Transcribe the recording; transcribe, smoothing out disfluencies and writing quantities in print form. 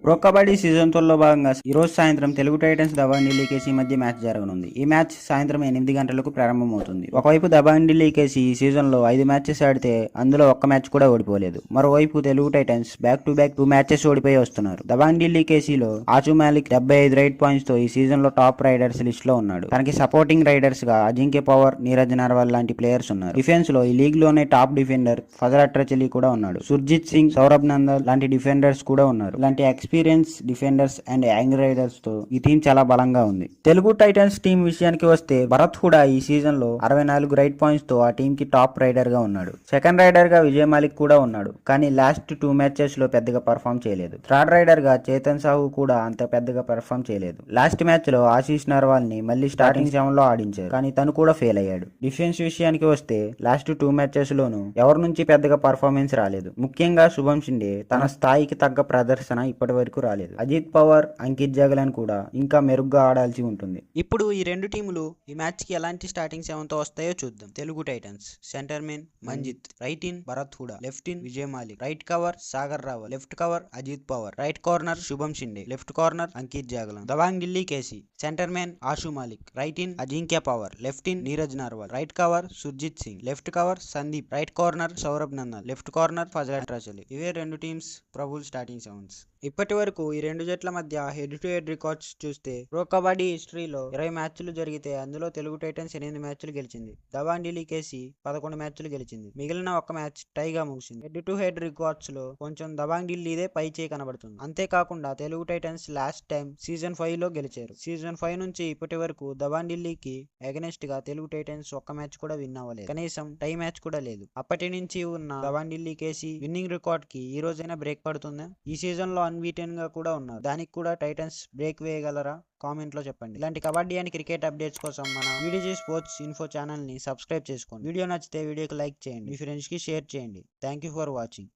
Pro kabaddi season 12లో భాగంగా ఈ రోజు సాయంత్రం తెలుగు టైటన్స్ దబాంగ్ ఢిల్లీ కేసీ మధ్య మ్యాచ్ జరగనుంది. ఈ మ్యాచ్ సాయంత్రం 8 గంటలకు ప్రారంభమవుతుంది. ఒకవైపు దబాంగ్ ఢిల్లీ కేసీ ఈ సీజన్లో 5 మ్యాచెస్ ఆడితే అందులో ఒక్క మ్యాచ్ కూడా ఓడిపోలేదు. మరోవైపు Telugu Titans back to back 2 matches ఓడిపోయి వస్తున్నారు. దబాంగ్ ఢిల్లీ కేసీలో ఆచు మాలిక్ 75 రైడ్ పాయింట్స్ తో ఈ సీజన్ లో టాప్ రైడర్స్ లిస్ట్ లో ఉన్నాడు. తనకి సపోర్టింగ్ రైడర్స్ గా అజింక్య పవర్, నీరజ్ నర్వాల్ లాంటి ప్లేయర్స్ ఉన్నారు. డిఫెన్స్ లో ఈ లీగ్ లోనే టాప్ డిఫెండర్ ఫజల్ అట్రచలి కూడా ఉన్నాడు. సుర్జిత్ సింగ్, సౌరభ్ నందల్ లాంటి డిఫెండర్స్ కూడా ఉన్నారు. ఇలాంటి experience defenders and young raiders తో ఈ టీం చాలా బలంగా ఉంది. తెలుగు టైటన్స్ టీం విషయానికి వస్తే భరత్ హుడా ఈ సీజన్ లో 64 రైడ్ పాయింట్స్ తో ఆ టీం కి టాప్ రైడర్ గా ఉన్నాడు. సెకండ్ రైడర్ గా విజయ్ మాలిక్ కూడా ఉన్నాడు. కానీ లాస్ట్ 2 మ్యాచెస్ లో పెద్దగా పర్ఫామ్ చేయలేదు. థర్డ్ రైడర్ గా చేతన్ సాహు కూడా అంత పెద్దగా పర్ఫామ్ చేయలేదు. లాస్ట్ మ్యాచ్ లో ఆశీష్ నర్వాల్ ని మళ్ళీ స్టార్టింగ్ 7 లో ఆడించారు. కానీ తను కూడా ఫెయిల్ అయ్యాడు. డిఫెన్స్ విషయానికి వస్తే లాస్ట్ 2 మ్యాచెస్ లోనూ ఎవరి నుంచి పెద్దగా పర్ఫార్మెన్స్ రాలేదు. ముఖ్యంగా శుభం షిండే తన స్థాయికి తగ్గ ప్రదర్శన ఇప్పటి వరకు రాలేదు. అజిత్ పవర్, అంకిత్ జగలన్ కూడా ఇంకా మెరుగ్గా ఆడాల్సి ఉంటుంది. ఇప్పుడు ఈ రెండు టీములు ఈ మ్యాచ్ కి ఎలాంటి స్టార్టింగ్ 7 తో వస్తాయో చూద్దాం. Telugu titans centre men Manjit, right in Bharat Hooda, left in Vijay Malik, right cover Sagar Rawal, left cover Ajit Pawar, right corner Shubham Shinde, left corner Ankit Jaglan. Dabang Delhi KC centre men Ashu Malik, right in Ajinkya Pawar, left in Neeraj Narwal, right cover Surjeet Singh, left cover Sandeep, right corner Saurabh Nandal, left corner Fazel Atrachali. ఇవే రెండు teams ప్రభుల్ starting 7s. ఇప్పటి వరకు ఈ రెండు జట్ల మధ్య head to head records చూస్తే pro kabaddi హిస్టరీలో 20 మ్యాచ్లు జరిగితే అందులో తెలుగు టైటన్స్ 8 మ్యాచ్లు గెలిచింది. దబాంగ్ ఢిల్లీ కేసీ 11 మ్యాచ్లు గెలిచింది. మిగిలిన ఒక్క మ్యాచ్ టైగా ముగిసింది. హెడ్ టు హెడ్ రికార్డ్స్ లో కొంచెం దబాంగ్ ఢిల్లీదే పై చేయి కనబడుతుంది. అంతేకాకుండా Telugu Titans last time season 5 లో గెలిచారు. సీజన్ 5 నుంచి ఇప్పటి వరకు దబాంగ్ ఢిల్లీకి అగెనెస్ట్ గా తెలుగు టైటన్స్ ఒక్క మ్యాచ్ కూడా విన్ అవ్వలేదు. కనీసం టై మ్యాచ్ కూడా లేదు. అప్పటి నుంచి ఉన్న Dabang Delhi KC winning record కి ఈ రోజైనా బ్రేక్ పడుతుందా? ఈ సీజన్ లో అన్బీటెన్ గా కూడా ఉన్నారు. దానికి కూడా టైటన్స్ బ్రేక్ వేయగలరా? కామెంట్ లో చెప్పండి. ఇలాంటి కబడ్డీ అండ్ క్రికెట్ అప్డేట్స్ కోసం మన వీడిజీ స్పోర్ట్స్ ఇన్ఫో ఛానల్ ని సబ్స్క్రైబ్ చేసుకోండి. వీడియో నచ్చితే వీడియోకి లైక్ చేయండి. మీ ఫ్రెండ్స్ కి షేర్ చేయండి. Thank you for watching.